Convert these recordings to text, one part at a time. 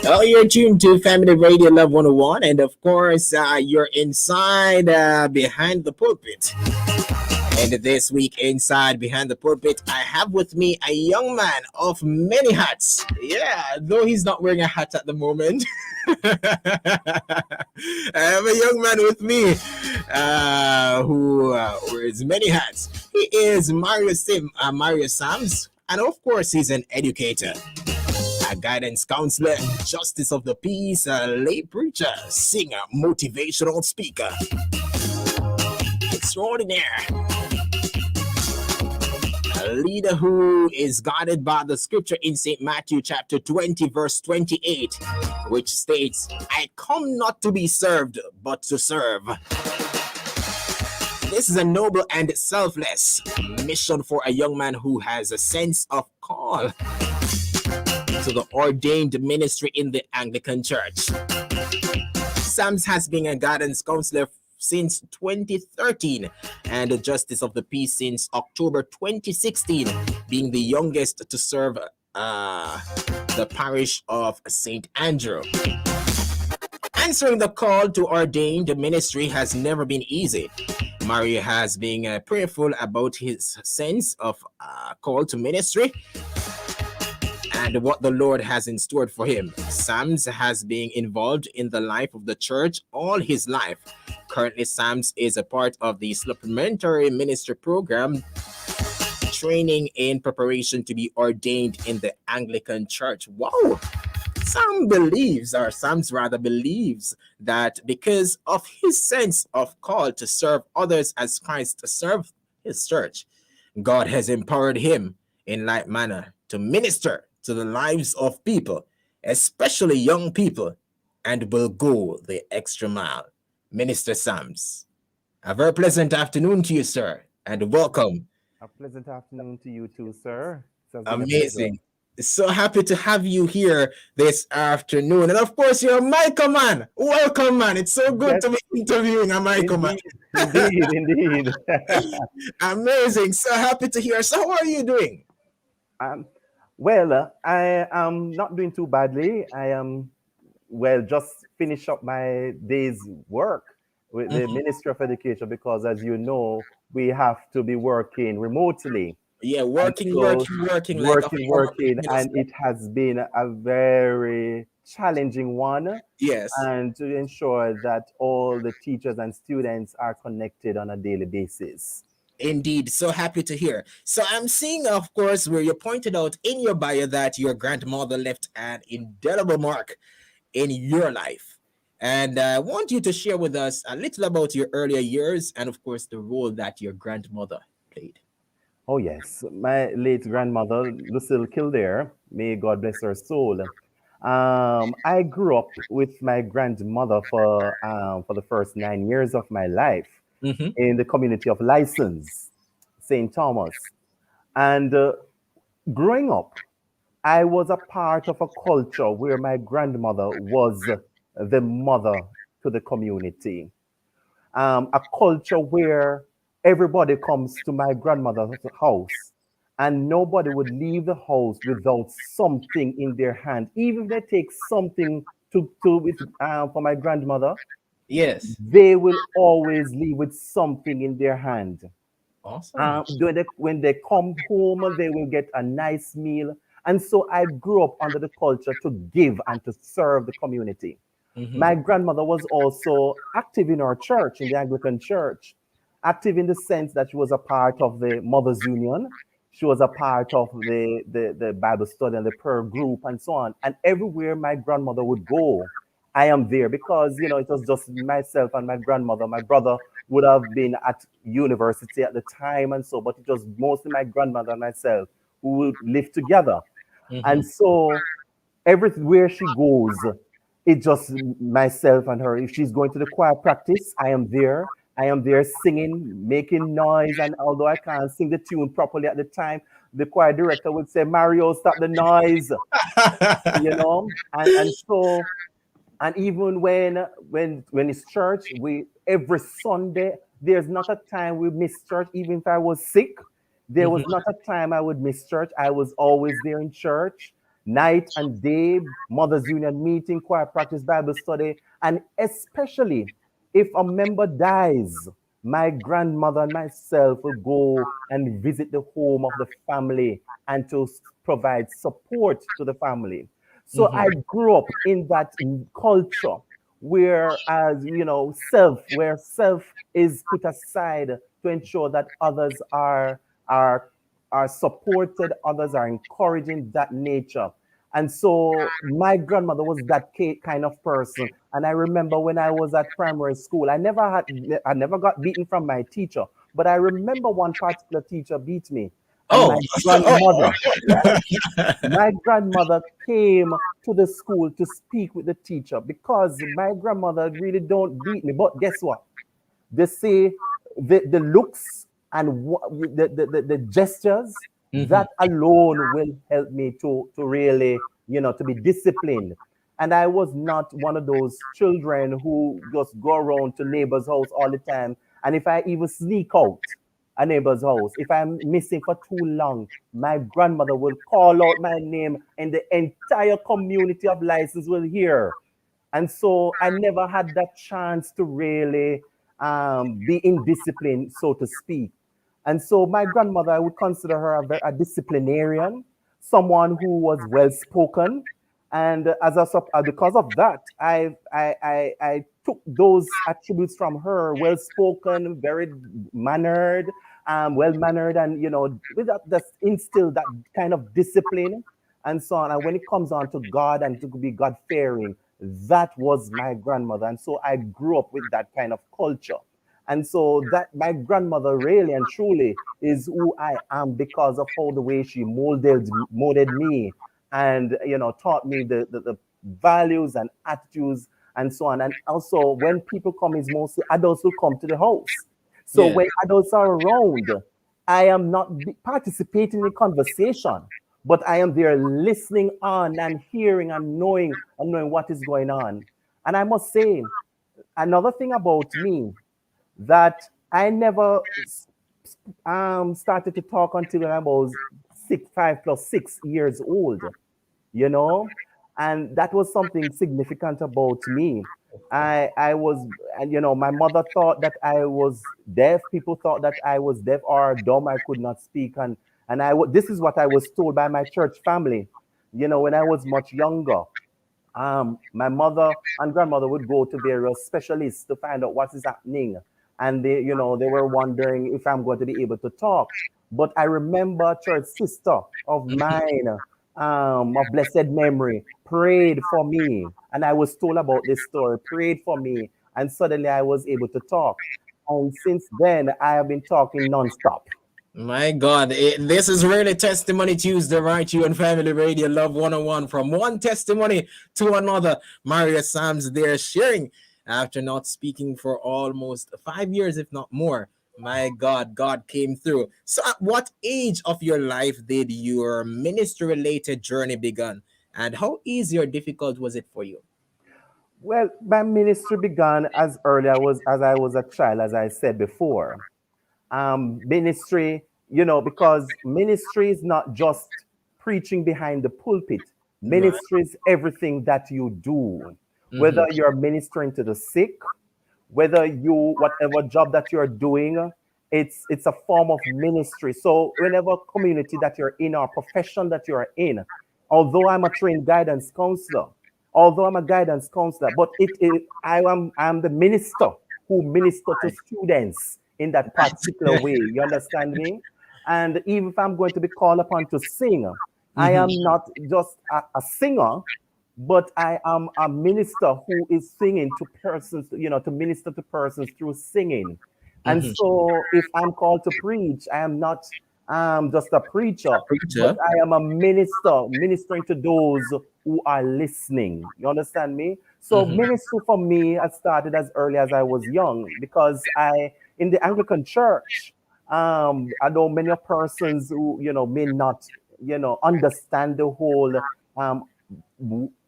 Well, you're tuned to Family Radio Love 101, and of course, you're inside Behind the Pulpit. And this week, inside Behind the Pulpit, I have with me a young man of many hats. Yeah, though he's not wearing a hat at the moment. I have a young man with me who wears many hats. He is Mario Sams, and of course, he's an educator, a guidance counselor, justice of the peace, a lay preacher, singer, motivational speaker. Extraordinaire. A leader who is guided by the scripture in St. Matthew chapter 20, verse 28, which states, I come not to be served, but to serve. This is a noble and selfless mission for a young man who has a sense of call to the ordained ministry in the Anglican Church. Sams has been a guidance counselor since 2013 and a justice of the peace since October 2016, being the youngest to serve the parish of St. Andrew. Answering the call to ordained ministry has never been easy. Mario has been prayerful about his sense of call to ministry and what the Lord has in store for him. Sams has been involved in the life of the church all his life. Currently, Sams is a part of the supplementary ministry program, training in preparation to be ordained in the Anglican Church. Wow! Sams believes that because of his sense of call to serve others as Christ served his church, God has empowered him in like manner to minister to the lives of people, especially young people, and will go the extra mile. Minister Sams, a very pleasant afternoon to you, sir, and welcome. A pleasant afternoon to you too, sir. Amazing. So happy to have you here this afternoon. And of course, you're a Jamaica man. Welcome, man. It's so good to be interviewing a Jamaica man. Indeed. Amazing. So happy to hear. So how are you doing? Well, I am not doing too badly. I am, just finish up my day's work with the Ministry of Education because, as you know, we have to be working remotely. Yeah, working, and it has been a very challenging one. Yes. And to ensure that all the teachers and students are connected on a daily basis. Indeed. So happy to hear. So I'm seeing, of course, where you pointed out in your bio that your grandmother left an indelible mark in your life. And I want you to share with us a little about your earlier years and, of course, the role that your grandmother played. Oh, yes. My late grandmother, Lucille Kildare, may God bless her soul. I grew up with my grandmother for the first 9 years of my life in the community of License, St. Thomas. And growing up, I was a part of a culture where my grandmother was the mother to the community. A culture where everybody comes to my grandmother's house and nobody would leave the house without something in their hand. Even if they take something for my grandmother, yes, they will always leave with something in their hand. Awesome. When they come home, they will get a nice meal. And so I grew up under the culture to give and to serve the community. My grandmother was also active in our church, in the Anglican Church. Active in the sense that she was a part of the Mothers Union. She was a part of the Bible study and the prayer group and so on. And everywhere my grandmother would go, I am there because, it was just myself and my grandmother. My brother would have been at university at the time and so, but it was mostly my grandmother and myself who would live together. And so everywhere she goes, it's just myself and her. If she's going to the choir practice, I am there. I am there singing, making noise, and although I can't sing the tune properly at the time, the choir director would say, Mario, stop the noise, and even when it's church, every Sunday, there's not a time we miss church. Even if I was sick, there was not a time I would miss church. I was always there in church. night and day, Mothers Union meeting, choir practice, Bible study, and especially if a member dies, my grandmother and myself will go and visit the home of the family and to provide support to the family. So I grew up in that culture where, as you know, where self is put aside to ensure that others are are supported, others are encouraging that nature. And so my grandmother was that kind of person. And I remember when I was at primary school, I never got beaten from my teacher, but I remember one particular teacher beat me. And Oh, my grandmother, yes, my grandmother came to the school to speak with the teacher because my grandmother really don't beat me. But guess what? They say the looks and the gestures, mhm. that alone will help me to really, to be disciplined. And I was not one of those children who just go around to neighbor's house all the time. And if I even sneak out a neighbor's house, if I'm missing for too long, my grandmother will call out my name and the entire community of license will hear. And so I never had that chance to really be in discipline, so to speak. And so my grandmother, I would consider her a disciplinarian, someone who was well spoken. And because of that, I took those attributes from her: well spoken, very mannered, well mannered, and with that instill that kind of discipline and so on. And when it comes on to God and to be God fearing, that was my grandmother. And so I grew up with that kind of culture. And so that my grandmother really and truly is who I am because of how the way she molded me and taught me the values and attitudes and so on. And also when people come, is mostly adults who come to the house. So Yeah. when adults are around, I am not participating in conversation, but I am there listening on and hearing and knowing what is going on. And I must say, another thing about me, that I never started to talk until I was 5 plus 6 years old, you know, and that was something significant about me. I was, and my mother thought that I was deaf. People thought that I was deaf or dumb. I could not speak, and this is what I was told by my church family, when I was much younger. My mother and grandmother would go to various specialists to find out what is happening. And they were wondering if I'm going to be able to talk. But I remember a church sister of mine, of blessed memory, prayed for me. And I was told about this story, prayed for me. And suddenly I was able to talk. And since then, I have been talking nonstop. My God, this is really Testimony Tuesday, right? You and Family Radio Love 101, from one testimony to another. Maria Sam's there sharing after not speaking for almost 5 years, if not more. My God, God came through. So, at what age of your life did your ministry related journey begin? And how easy or difficult was it for you? Well, my ministry began as early as I was a child, as I said before. Ministry, because ministry is not just preaching behind the pulpit. Right. Ministry is everything that you do, whether Mm-hmm. you're ministering to the sick, whether whatever job that you're doing, it's a form of ministry. So whenever community that you're in or profession that you're in, although I'm a trained guidance counselor, but I'm the minister who minister to students in that particular way. You understand me? And even if I'm going to be called upon to sing, I Mm-hmm. am not just a singer, but I am a minister who is singing to persons, to minister to persons through singing. And Mm-hmm. so if I'm called to preach, I am not just a preacher, but Preacher. I am a minister, ministering to those who are listening. You understand me? So Mm-hmm. ministry for me has started as early as I was young because in the Anglican church, I know many persons who, may not, understand the whole um,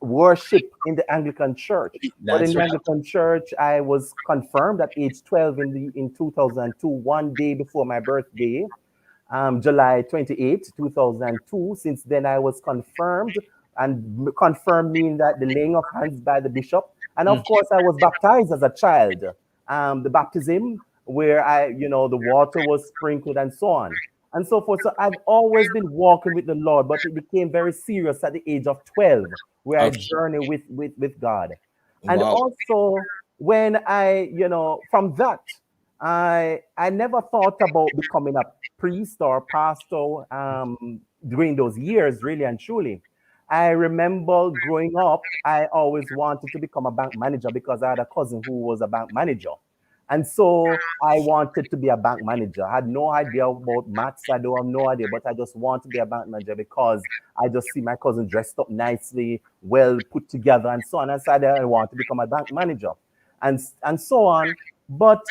worship in the Anglican Church. But in That's the right. Anglican Church, I was confirmed at age 12 in 2002, one day before my birthday, July 28, 2002. Since then, I was confirmed and confirmed me in that the laying of hands by the bishop. And of course, I was baptized as a child. The baptism where the water was sprinkled and so on and so forth. So I've always been walking with the Lord, but it became very serious at the age of 12, where I Okay. journey with God. And Wow. also when from that, I never thought about becoming a priest or pastor during those years, really and truly. I remember growing up, I always wanted to become a bank manager because I had a cousin who was a bank manager. And so I wanted to be a bank manager. I had no idea about maths. I don't have no idea, but I just want to be a bank manager because I just see my cousin dressed up nicely, well put together, and so on. And so I want to become a bank manager, and so on. But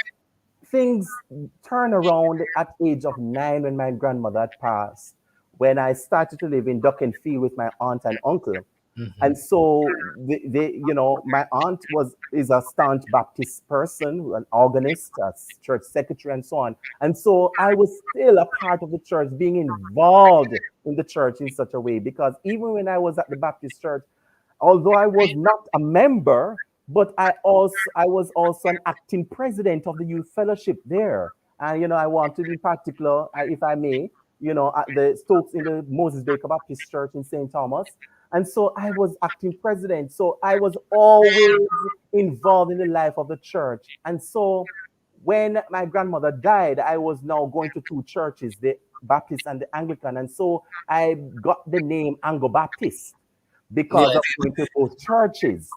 things turned around at age of 9 when my grandmother had passed, when I started to live in Duck and Field with my aunt and uncle. And so my aunt is a staunch Baptist person, an organist, a church secretary, and so on. And so I was still a part of the church, being involved in the church in such a way, because even when I was at the Baptist church, although I was not a member, but I was also an acting president of the youth fellowship there. And I want to be particular, if I may, at the Stokes in the Moses Baker Baptist Church in St. Thomas. And so I was acting president. So I was always involved in the life of the church. And so when my grandmother died, I was now going to two churches, the Baptist and the Anglican. And so I got the name Anglo Baptist because Yes. of going to both churches.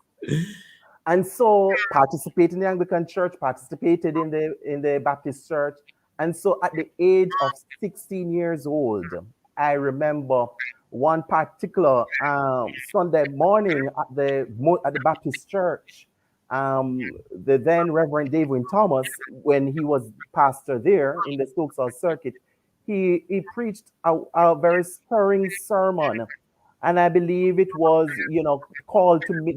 And so participated in the Anglican church, participated in the Baptist church. And so at the age of 16 years old, I remember one particular Sunday morning at the Baptist church. The then Reverend David Thomas, when he was pastor there in the Stokes Circuit, he preached a very stirring sermon, and I believe it was,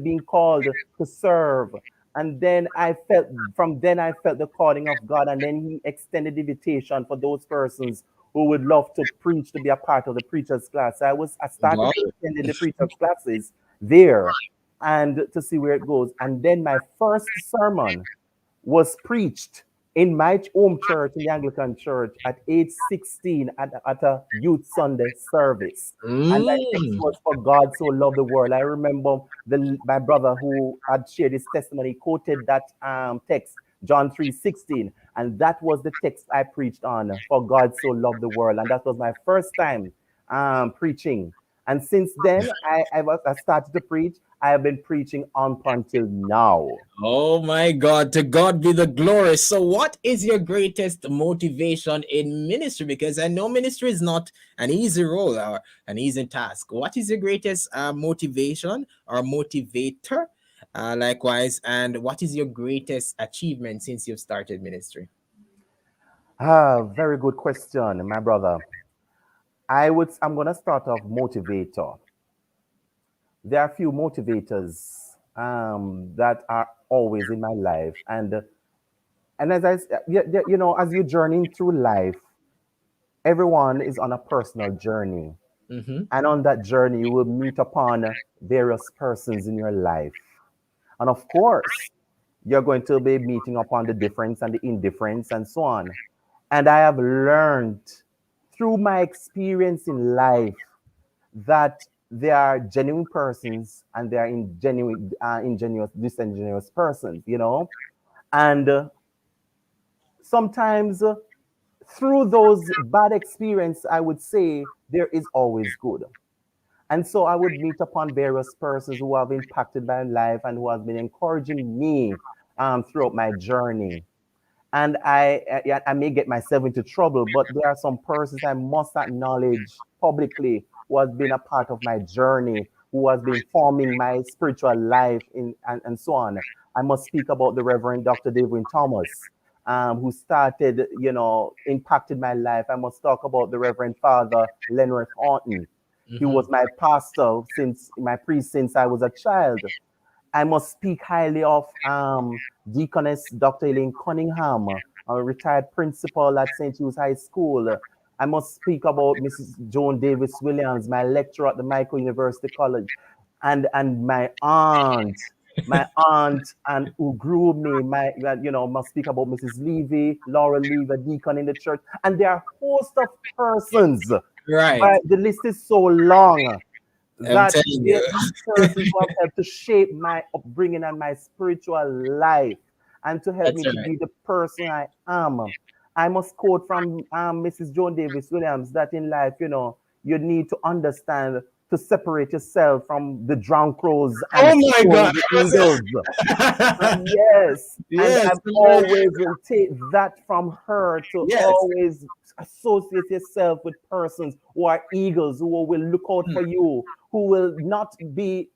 being called to serve. And then I felt the calling of God. And then he extended the invitation for those persons who would love to preach, to be a part of the preacher's class. I started Wow. to attend the preacher's classes there and to see where it goes. And then my first sermon was preached in my home church, in the Anglican church, at age 16 at a youth Sunday service. And that text Mm. was, "For God so loved the world." I remember my brother who had shared his testimony quoted that text, John 3:16. And that was the text I preached on, "For God so loved the world." And that was my first time preaching. And since then, I started to preach. I have been preaching on until now. Oh my God, to God be the glory. So, what is your greatest motivation in ministry? Because I know ministry is not an easy role or an easy task. What is your greatest motivation or motivator? Likewise, and what is your greatest achievement since you've started ministry? Very good question, my brother. I'm gonna start off motivator. There are a few motivators that are always in my life, and as you're journeying through life, everyone is on a personal journey, Mm-hmm. and on that journey, you will meet upon various persons in your life, and of course, you're going to be meeting upon the difference and the indifference and so on. And I have learned through my experience in life that there are genuine persons and there are disingenuous persons, And sometimes through those bad experiences, I would say there is always good. And so I would meet upon various persons who have impacted my life and who have been encouraging me throughout my journey. And I may get myself into trouble, but there are some persons I must acknowledge publicly who has been a part of my journey, who has been forming my spiritual life and so on. I must speak about the Reverend Dr. David Thomas, who started, impacted my life. I must talk about the Reverend Father Leonard Horton. He Mm-hmm. was my pastor since my priest since I was a child. I must speak highly of Deaconess Dr. Elaine Cunningham, a retired principal at St. Hugh's High School. I must speak about Mrs. Joan Davis Williams, my lecturer at the Michael University College, and my aunt, and who grew me. Must speak about Mrs. Levy, Laura Levy, a deacon in the church, and there are a host of persons. Right. But the list is so long I'm that telling there you. are persons who have helped to shape my upbringing and my spiritual life and to help That's me to right. be the person I am. I must quote from Mrs. Joan Davis Williams that in life, you need to understand to separate yourself from the drowned crows and Oh my God. soaring the eagles. Yes, and Yes. I've always will take that from her to Yes. always associate yourself with persons who are eagles, who will look out for you, who will not be,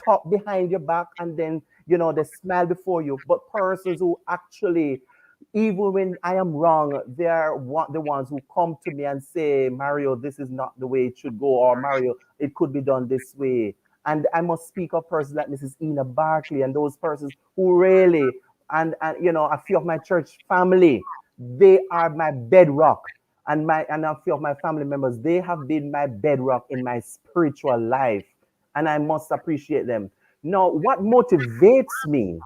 talk behind your back and then, they smile before you, but persons who actually, even when I am wrong, they are the ones who come to me and say, Mario, this is not the way it should go, or Mario, it could be done this way. And I must speak of persons like Mrs. Ina Barkley and those persons who really, and a few of my church family, they are my bedrock. And a few of my family members, they have been my bedrock in my spiritual life. And I must appreciate them. Now, what motivates me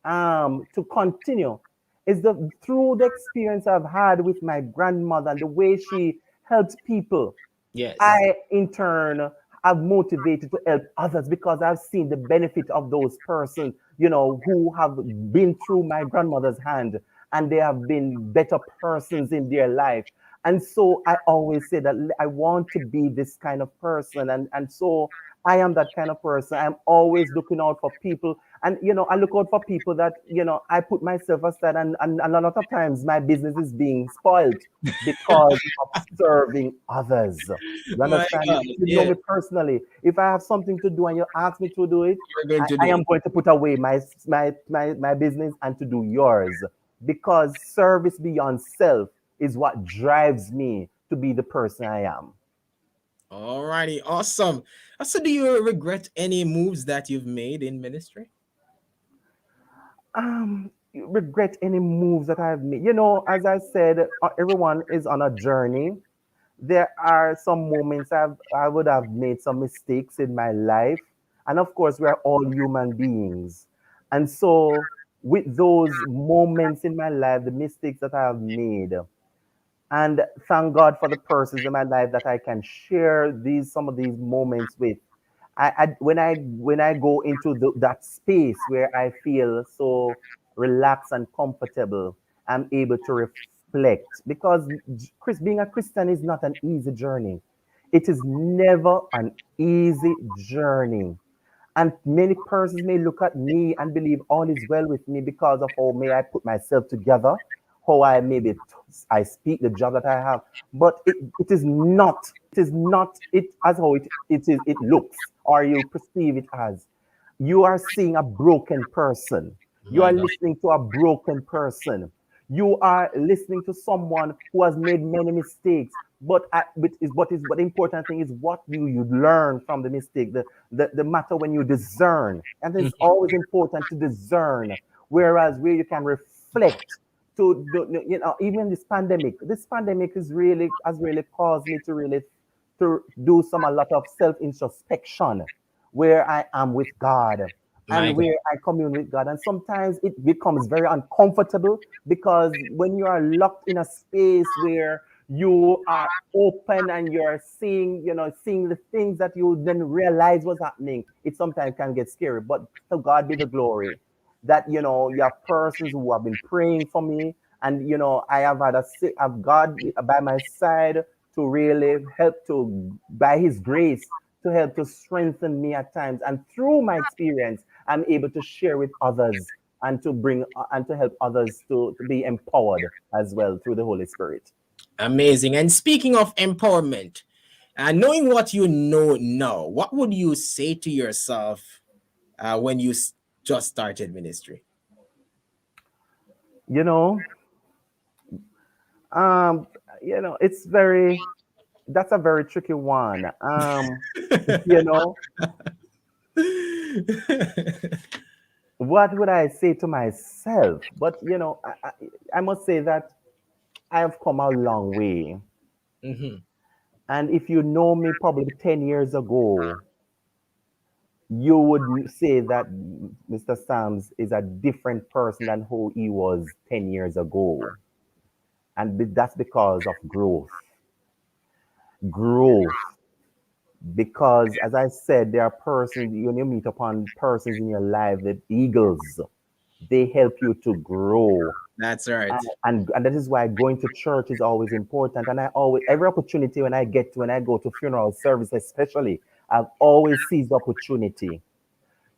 to continue is through the experience I've had with my grandmother and the way she helps people. Yes. I, in turn, have motivated to help others because I've seen the benefit of those persons, who have been through my grandmother's hand and they have been better persons in their life. And so I always say that I want to be this kind of person. And so I am that kind of person. I'm always looking out for people. And, I look out for people that, I put myself aside. And a lot of times my business is being spoiled because of serving others. You My understand? God. If you know Yeah. me personally, if I have something to do and you ask me to do it, We're going to do I am it. going to put away my business and to do yours. Because service beyond self is what drives me to be the person I am. Alrighty. Awesome. So, do you regret any moves that you've made in ministry? Regret any moves that I've made. As I said, everyone is on a journey. There are some moments I would have made some mistakes in my life. And of course, we are all human beings. And so, with those moments in my life, the mistakes that I have made, and thank God for the persons in my life that I can share some of these moments with. When I go into that space where I feel so relaxed and comfortable, I'm able to reflect because Chris, being a Christian is not an easy journey. It is never an easy journey. And many persons may look at me and believe all is well with me because of how may I put myself together, how I maybe I speak the job that I have. But it is not. It is not it as how it looks or you perceive it as. You are seeing a broken person. You My are God. listening to a broken person. You are listening to someone who has made many mistakes. But the important thing is what do you learn from the mistake? The matter when you discern, and it's Mhm. always important to discern. Whereas where you can reflect even this pandemic has really caused me to really to do a lot of self introspection where I am with God My and God. where I commune with God. And sometimes it becomes very uncomfortable because when you are locked in a space where you are open and you're seeing the things that you then realize was happening, it sometimes can get scary. But to God be the glory that you have persons who have been praying for me, and I have have God by my side to really help to by His grace to help to strengthen me at times, and through my experience, I'm able to share with others and to bring and to help others to be empowered as well through the Holy Spirit. Amazing. And speaking of empowerment, knowing what you know now, what would you say to yourself when you just started ministry? You know, um, it's very that's a very tricky one. You know, what would I say to myself? But I must say that I have come a long way. Mm-hmm. And if you know me probably 10 years ago, you would say that Mr. Sams is a different person than who he was 10 years ago. And that's because of growth. Growth. Because, as I said, there are persons, when you meet upon persons in your life, the eagles, they help you to grow. That's right. And that is why going to church is always important. And I always, every opportunity when I go to funeral service, especially, I've always seized the opportunity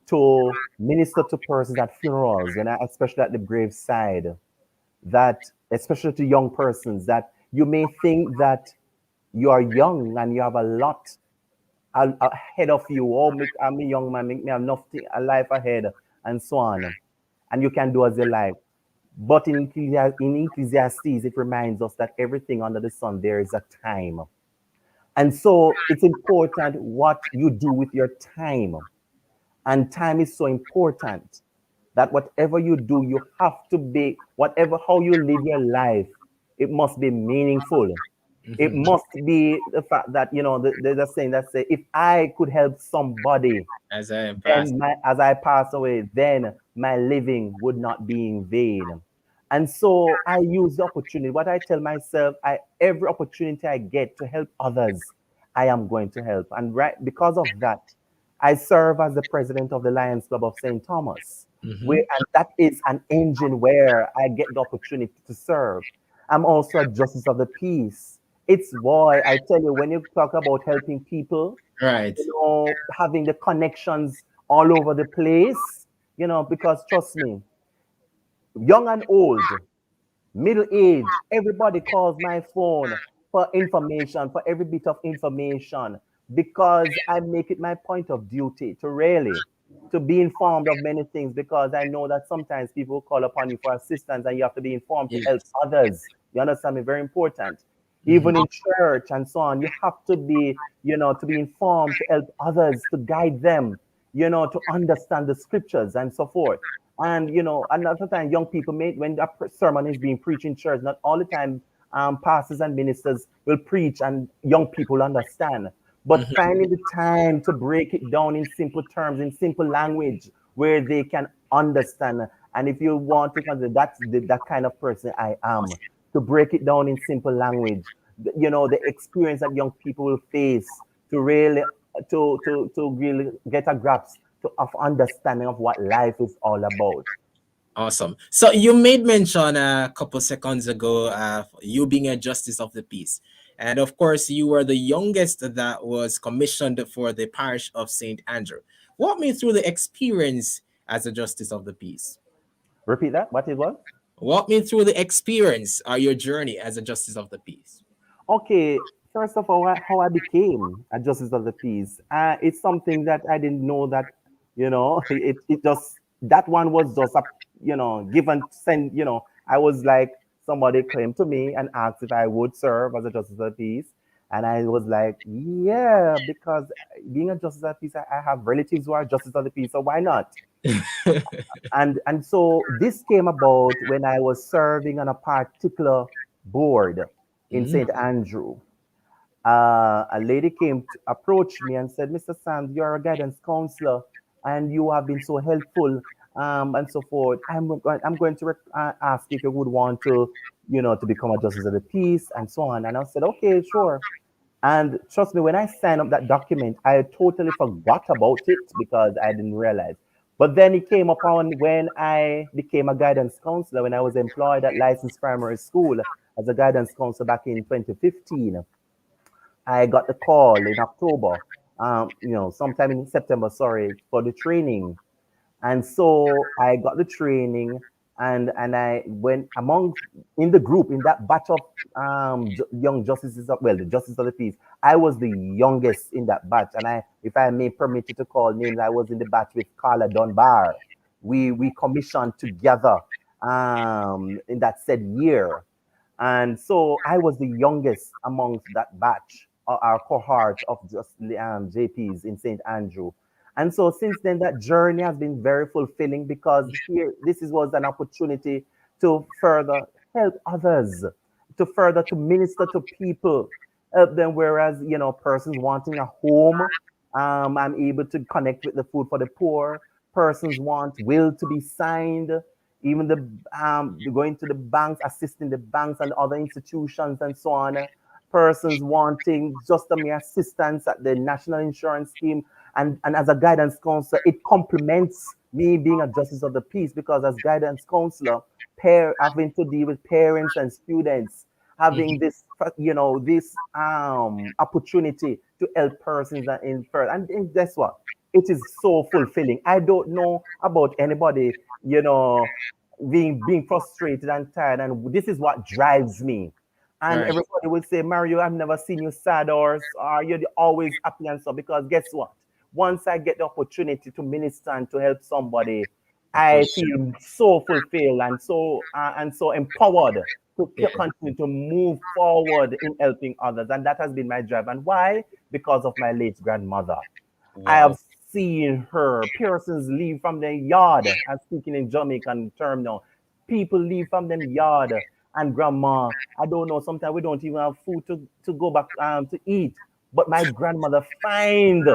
to minister to persons at funerals, when I, especially at the graveside, that especially to young persons, that you may think that you are young and you have a lot ahead of you. Oh, I'm a young man, make me have nothing, a life ahead, and so on. And you can do as you like. But in Ecclesiastes, it reminds us that everything under the sun, there is a time. And so it's important what you do with your time. And time is so important that whatever you do, you have to be, whatever, how you live your life, it must be meaningful. It Mm-hmm. must be the fact that, there's a saying that say, if I could help somebody, As I pass. then as I pass away, then my living would not be in vain. And so I use the opportunity. What I tell myself, every opportunity I get to help others, I am going to help. And right because of that, I serve as the president of the Lions Club of St. Thomas, Mm-hmm. where and that is an engine where I get the opportunity to serve. I'm also a justice of the peace. It's why I tell you, when you talk about helping people, Right. having the connections all over the place, because trust me, young and old, middle age, everybody calls my phone for information, for every bit of information, because I make it my point of duty to really to be informed of many things, because I know that sometimes people call upon you for assistance and you have to be informed to help Yes. others. You understand me? Very important. Mm-hmm. Even in church and so on, you have to be, to be informed to help others, to guide them, to understand the scriptures and so forth. And another time, young people may, when a sermon is being preached in church, not all the time pastors and ministers will preach and young people understand. But Mm-hmm. finding the time to break it down in simple terms, in simple language, where they can understand. And if you want to consider, that's that kind of person I am. To break it down in simple language, the experience that young people will face, to really to really get a grasp of understanding of what life is all about. Awesome. So you made mention a couple seconds ago of you being a justice of the peace. And of course, you were the youngest that was commissioned for the parish of St. Andrew. Walk me through the experience as a justice of the peace. Repeat that. What it was? Walk me through the experience, your journey as a justice of the peace. Okay. First of all, how I became a justice of the peace. It's something that I didn't know that, it just, that one was just a, given, send, I was like, somebody came to me and asked if I would serve as a justice of the peace. And I was like, yeah, because being a justice of the peace, I have relatives who are justice of the peace, so why not? And so this came about when I was serving on a particular board in Mm, St. Andrew. A lady came to approach me and said, Mr. Sand, you're a guidance counselor and you have been so helpful, and so forth. I'm going to ask if you would want to, to become a justice of the peace and so on. And I said, okay, sure. And trust me, when I signed up that document, I totally forgot about it because I didn't realize. But then it came upon when I became a guidance counselor, when I was employed at Licensed Primary School as a guidance counselor back in 2015. I got the call in October, sometime in September, sorry, for the training. And so I got the training, and I went among in the group in that batch of young justices of, well, the justice of the peace. I was the youngest in that batch, and if I may permit you to call names, I was in the batch with Carla Dunbar. We commissioned together in that said year, and so I was the youngest amongst that batch, our cohort of just JPs in St. Andrew. And so since then, that journey has been very fulfilling, because here, was an opportunity to further help others, to minister to people, help them. Whereas, persons wanting a home, I'm able to connect with the food for the poor. Persons want will to be signed, even going to the banks, assisting the banks and other institutions and so on. Persons wanting just a mere assistance at the national insurance scheme. And as a guidance counselor, it complements me being a justice of the peace, because as guidance counselor, having to deal with parents and students, having this opportunity to help persons that in first. And guess what? It is so fulfilling. I don't know about anybody, being frustrated and tired, and this is what drives me. And Right. everybody would say, Mario, I've never seen you sad, or you're always happy and so. Because guess what? Once I get the opportunity to minister and to help somebody, I For sure. feel so fulfilled and so empowered to Yeah. continue to move forward in helping others. And that has been my drive. And why? Because of my late grandmother. I have Wow. seen her. Persons leave from their yard. I'm speaking in Jamaican term now. People leave from them yard. And grandma, I don't know, sometimes we don't even have food to go back to eat. But my grandmother find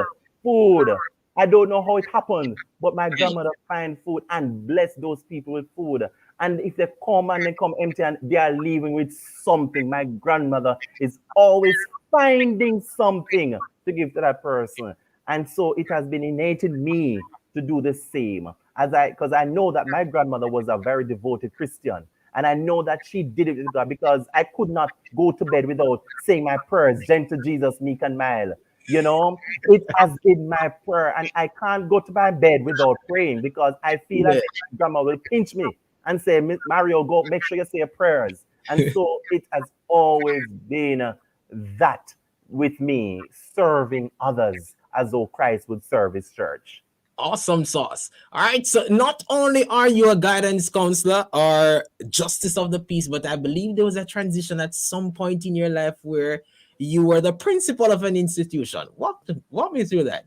food. I don't know how it happened, but my grandmother find food and bless those people with food. And if they come and they come empty and they are leaving with something, my grandmother is always finding something to give to that person. And so it has been innate in me to do the same. Because I know that my grandmother was a very devoted Christian. And I know that she did it with God, because I could not go to bed without saying my prayers, gentle Jesus, meek and mild. It has been my prayer, and I can't go to my bed without praying, because I feel as Yeah. if my grandma will pinch me and say, Mario, go make sure you say your prayers. And so it has always been that with me, serving others as though Christ would serve his church. Awesome sauce. All right. So not only are you a guidance counselor or justice of the peace, but I believe there was a transition at some point in your life where you were the principal of an institution. Walk me through that.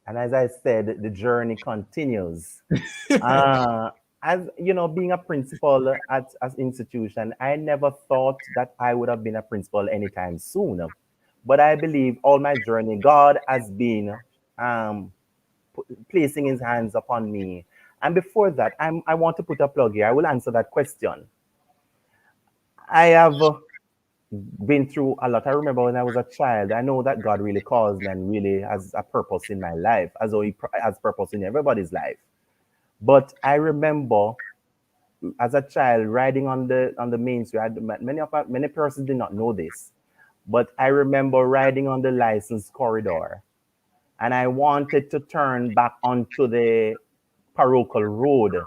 And as I said, the journey continues. Uh, as being a principal at an institution, I never thought that I would have been a principal anytime soon. But I believe all my journey, God has been um, placing his hands upon me. And before that, I want to put a plug here. I will answer that question. I have been through a lot. I remember when I was a child, I know that God really calls me and really has a purpose in my life, as though he has purpose in everybody's life. But I remember as a child riding on the main street. Many persons did not know this, but I remember riding on the license corridor, and I wanted to turn back onto the parochial road.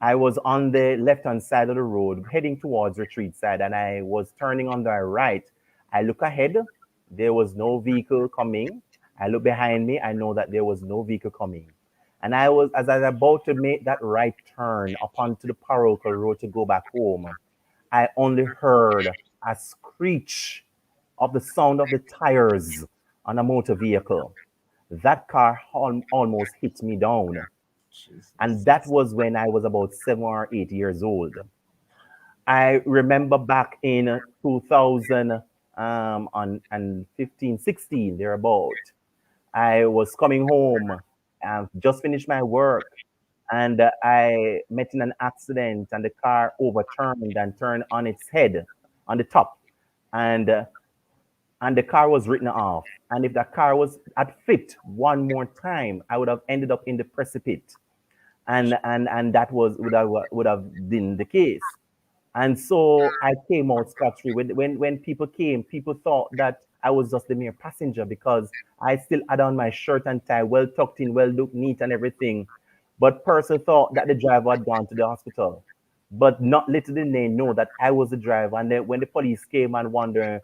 I was on the left hand side of the road heading towards retreat side, and I was turning on the right. I look ahead, there was no vehicle coming. I look behind me, I know that there was no vehicle coming. And as I was about to make that right turn up onto the parochial road to go back home, I only heard a screech of the sound of the tires on a motor vehicle. That car almost hit me down. And Jesus. that was when I was about 7 or 8 years old. I remember back in 2000 and 15, 16, thereabout. I was coming home, just finished my work, and I met in an accident, and the car overturned and turned on its head on the top, and and the car was written off. And if that car was had flipped one more time, I would have ended up in the precipice, and that would have been the case. And so I came out scot free. When people came, people thought that I was just the mere passenger, because I still had on my shirt and tie, well tucked in, well looked neat and everything. But person thought that the driver had gone to the hospital. But not little did they know that I was the driver. And then when the police came and wondered,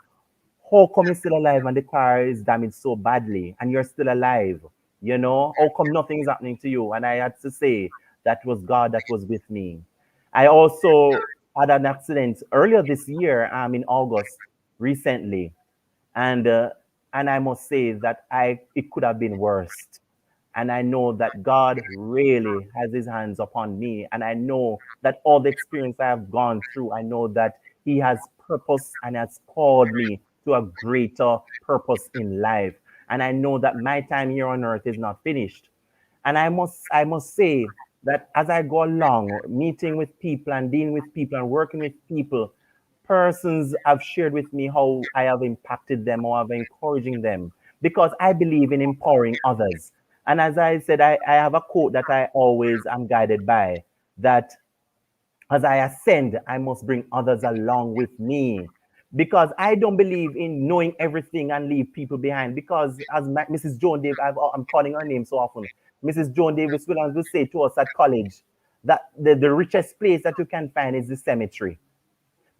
how come you're still alive and the car is damaged so badly and you're still alive? How come nothing is happening to you? And I had to say that was God that was with me. I also had an accident earlier this year, in August, recently, and uh, and I must say that it could have been worse. And I know that God really has his hands upon me. And I know that all the experience I have gone through, I know that he has purpose and has called me to a greater purpose in life. And I know that my time here on earth is not finished. And I must say that as I go along, meeting with people and dealing with people and working with people, persons have shared with me how I have impacted them or have encouraging them because I believe in empowering others. And as I said, I have a quote that I always am guided by, that as I ascend, I must bring others along with me. Because I don't believe in knowing everything and leave people behind. Because as Mrs. Joan Davis, I'm calling her name so often, Mrs. Joan Davis Williams will say to us at college that the richest place that you can find is the cemetery,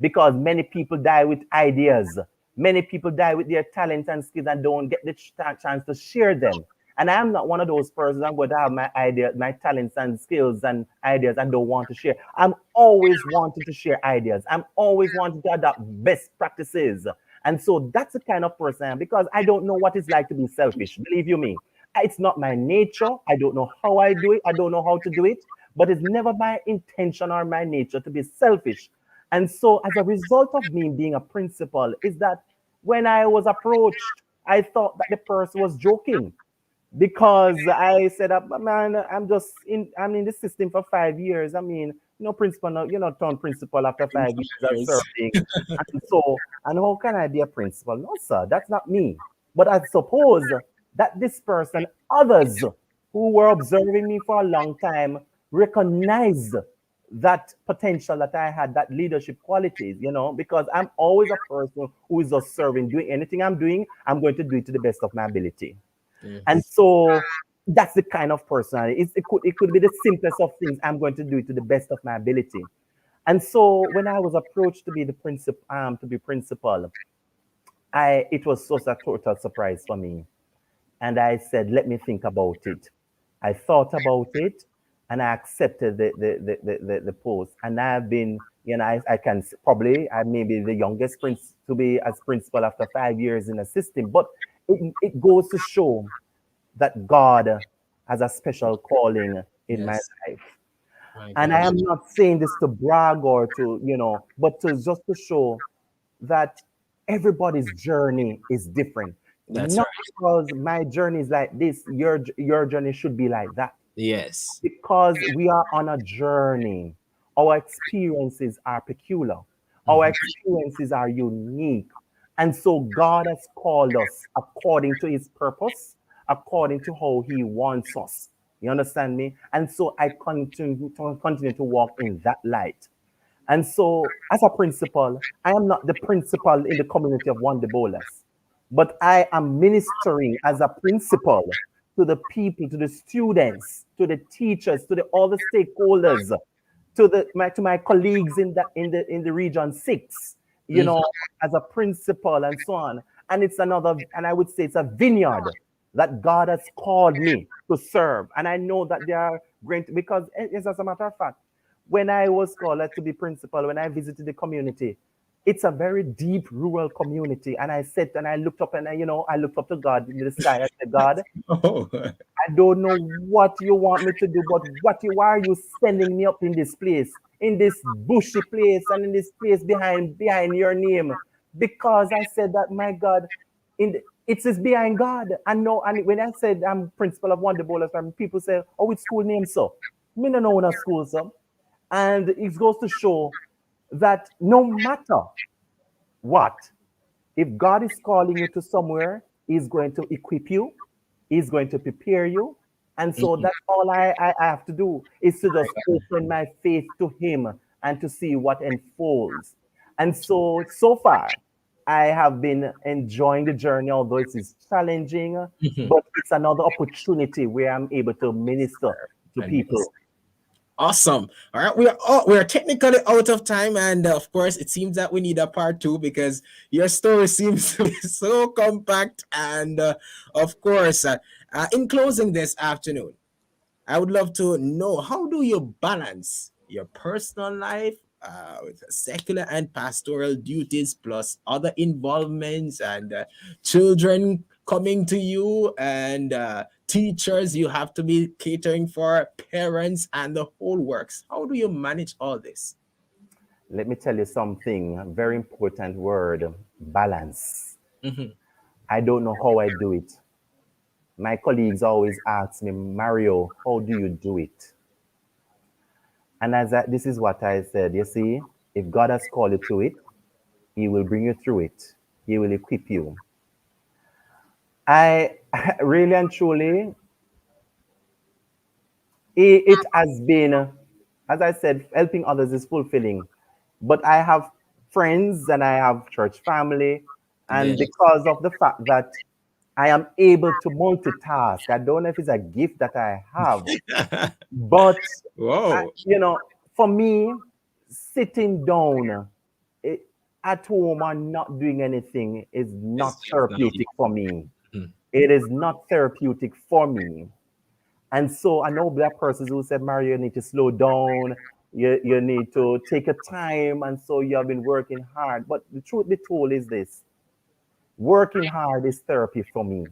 because many people die with ideas. Many people die with their talents and skills and don't get the chance to share them. And I am not one of those persons. I'm going to have my ideas, my talents and skills and ideas and don't want to share. I'm always wanting to share ideas. I'm always wanting to adopt best practices. And so that's the kind of person I am, because I don't know what it's like to be selfish. Believe you me, it's not my nature. I don't know how I do it. I don't know how to do it. But it's never my intention or my nature to be selfish. And so, as a result of me being a principal, is that when I was approached, I thought that the person was joking, because I said, man, I'm in the system for 5 years. I mean, principal, you're not turned principal after 5 years of Years. serving. And so, and how can I be a principal? No, sir, that's not me. But I suppose that this person, others who were observing me for a long time, recognized that potential that I had, that leadership qualities, because I'm always a person who is just serving, doing anything I'm doing, I'm going to do it to the best of my ability. And so that's the kind of personality. It could be the simplest of things. I'm going to do it to the best of my ability. And so when I was approached to be the principal, it was such a total surprise for me. And I said, let me think about it. I thought about it and I accepted the post. And I've been, I can probably, I may be the youngest prince to be as principal after 5 years in a system, but it goes to show that God has a special calling in my Yes. life. My And I gosh. am not saying this to brag or to, but to just to show that everybody's journey is different. That's Not right. because my journey is like this, your journey should be like that. Yes. Because we are on a journey. Our experiences are peculiar. Our Mhm. experiences are unique. And so God has called us according to his purpose, according to how he wants us. You understand me? And so I continue to walk in that light. And so, as a principal, I am not the principal in the community of Juan de Bolas, but I am ministering as a principal to the people, to the students, to the teachers, to all the stakeholders, to my colleagues in the region 6, Mhm. as a principal and so on. And it's another, and I would say it's a vineyard that God has called me to serve. And I know that they are great, because as a matter of fact, when I was called to be principal, when I visited the community, it's a very deep rural community. And I sat and I looked up, and I looked up to God in the sky. I said, God, Oh, I don't know what you want me to do, but why are you sending me up in this place, in this bushy place, and in this place behind your name? Because I said that, my God, it is behind God. And no, and when I said I'm principal of Wonder Bowlers, and people say, "Oh, which school name, so?" Me no know what school, so. And it goes to show that no matter what, if God is calling you to somewhere, He's going to equip you, He's going to prepare you. And so mhm. that's all I have to do, is to just open my faith to Him and to see what unfolds. And so far, I have been enjoying the journey, although it is challenging, Mhm. but it's another opportunity where I'm able to minister to And people. awesome. All right, we are technically out of time, and of course, it seems that we need a part two because your story seems to be so compact. And of course, in closing this afternoon, I would love to know, how do you balance your personal life with secular and pastoral duties, plus other involvements and children coming to you, and teachers you have to be catering for, parents, and the whole works. How do you manage all this? Let me tell you something, a very important word: balance. Mm-hmm. I don't know how I do it. My colleagues always ask me, Mario, how do you do it? And this is what I said. You see, if God has called you to it, He will bring you through it. He will equip you. I really and truly, it has been, as I said, helping others is fulfilling. But I have friends and I have church family, and Yes. because of the fact that I am able to multitask, I don't know if it's a gift that I have, but Whoa. for me, sitting down it, at home and not doing anything is not It's just not you. therapeutic for me. Mhm. It is not therapeutic for me. And so I know black persons who said, Mario, you need to slow down. You need to take a time. And so you have been working hard. But the truth be told is this: working hard is therapy for me.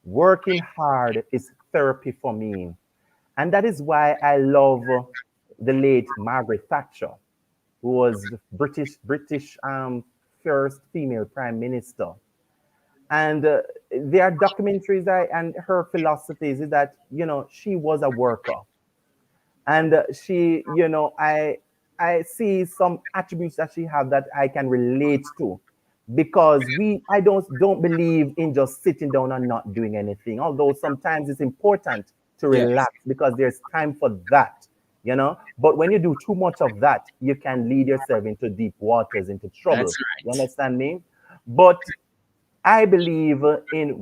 Working hard is therapy for me. And that is why I love the late Margaret Thatcher, who was the British first female prime minister. And there are documentaries and her philosophies is that she was a worker, and she I see some attributes that she have that I can relate to, because I don't believe in just sitting down and not doing anything, although sometimes it's important to Yes, relax because there's time for that. But when you do too much of that, you can lead yourself into deep waters, into trouble. that's You right. understand me? But I believe in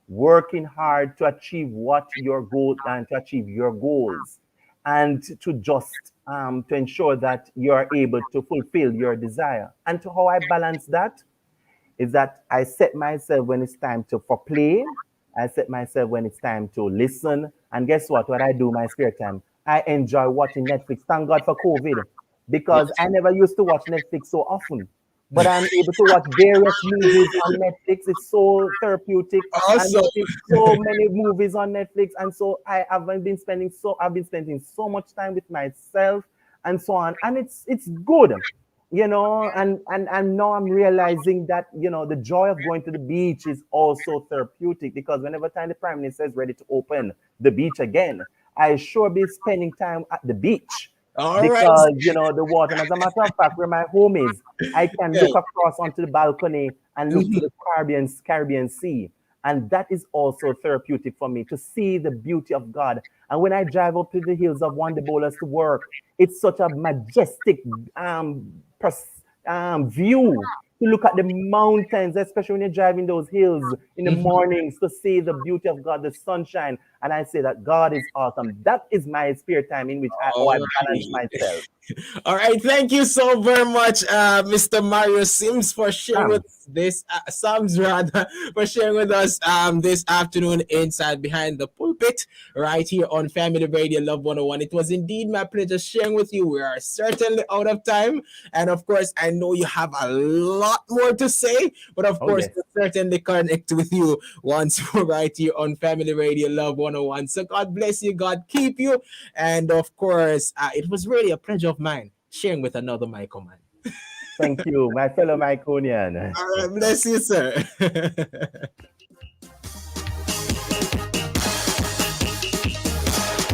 working hard to achieve what your goal and to achieve your goals, and to just to ensure that you are able to fulfill your desire. And to how I balance that is that I set myself when it's time to for play. I set myself when it's time to listen. And guess what? What I do in my spare time, I enjoy watching Netflix. Thank God for COVID, because Yes. I never used to watch Netflix so often. But I'm able to watch various movies on Netflix. It's so therapeutic. I'm Also, watching so many movies on Netflix, and so I've been spending so much time with myself and so on, and it's good. And now I'm realizing that the joy of going to the beach is also therapeutic, because whenever time the prime minister is ready to open the beach again, I sure be spending time at the beach, all right. because the water. And as a matter of fact, where my home is, I can Yeah. look across onto the balcony and look to Mhm. the Caribbean Sea. And that is also therapeutic for me, to see the beauty of God. And when I drive up to the hills of Juan Bolas to work, it's such a majestic view to look at the mountains, especially when you're driving those hills in the Mhm. mornings, to see the beauty of God, the sunshine. And I say that God is awesome. That is my spare time in which I All balance right. myself. All right, thank you so very much, Mr. Mario Sims, for sharing with Sam, us this Sam's rather for sharing with us this afternoon inside behind the pulpit right here on Family Radio Love 101. It was indeed my pleasure sharing with you. We are certainly out of time, and of course, I know you have a lot more to say, but of oh course, yes. we'll certainly connect with you once we're right here on Family Radio Love 101. So God bless you, God keep you, and of course, it was really a pleasure of mine sharing with another Michael man. Thank you, my fellow Myconian. All right, bless you, sir.